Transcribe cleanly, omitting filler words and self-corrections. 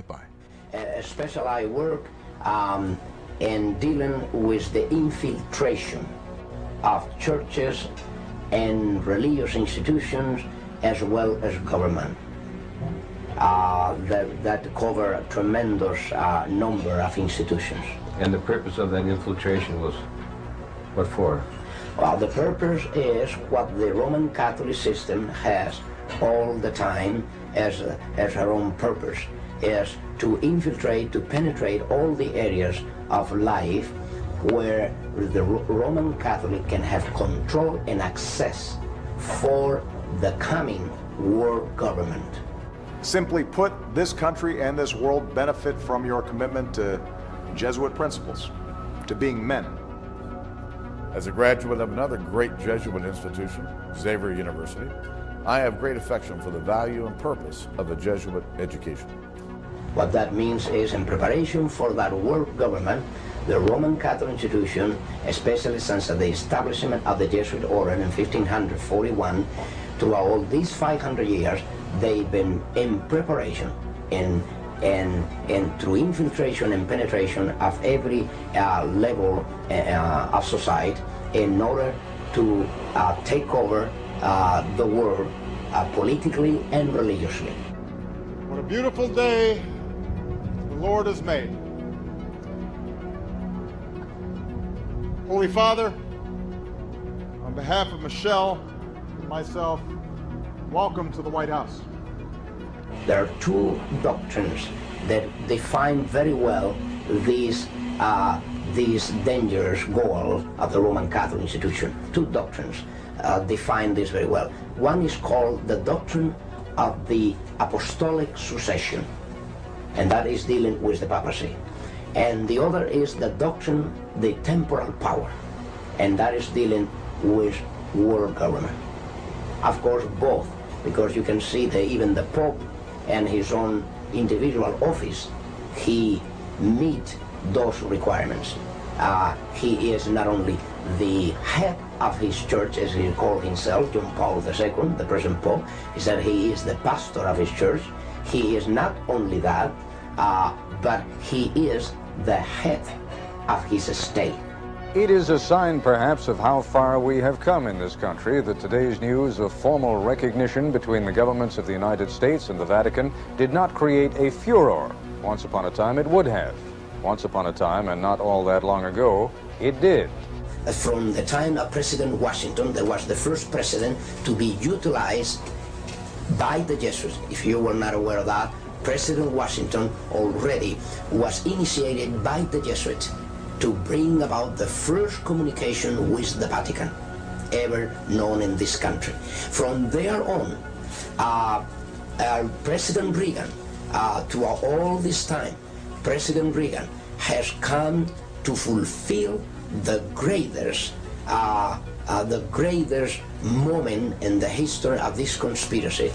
right by. Especially I work in dealing with the infiltration of churches and religious institutions as well as government. That cover a tremendous number of institutions. And the purpose of that infiltration was what for? Well, the purpose is what the Roman Catholic system has all the time as her own purpose, is to infiltrate, to penetrate all the areas of life where the Roman Catholic can have control and access for the coming world government. Simply put, this country and this world benefit from your commitment to Jesuit principles, to being men. As a graduate of another great Jesuit institution, Xavier University, I have great affection for the value and purpose of a Jesuit education. What that means is, in preparation for that world government, the Roman Catholic institution, especially since the establishment of the Jesuit order in 1541, throughout all these 500 years, they've been in preparation and through infiltration and penetration of every level of society in order to take over the world politically and religiously. What a beautiful day the Lord has made. Holy Father, on behalf of Michelle and myself, welcome to the White House. There are two doctrines that define very well these dangerous goals of the Roman Catholic institution. Two doctrines define this very well. One is called the doctrine of the apostolic succession, and that is dealing with the papacy. And the other is the doctrine, the temporal power, and that is dealing with world government. Of course, both, because you can see that even the Pope and his own individual office, he meet those requirements. He is not only the head of his church, as he called himself, John Paul II, the present Pope. He said he is the pastor of his church. He is not only that, but he is the head of his state. It is a sign, perhaps, of how far we have come in this country that today's news of formal recognition between the governments of the United States and the Vatican did not create a furor. Once upon a time, it would have. Once upon a time, and not all that long ago, it did. From the time of President Washington, that was the first president to be utilized by the Jesuits. If you were not aware of that, President Washington already was initiated by the Jesuits to bring about the first communication with the Vatican ever known in this country. From there on, President Reagan, throughout all this time, President Reagan has come to fulfill the greatest moment in the history of this conspiracy.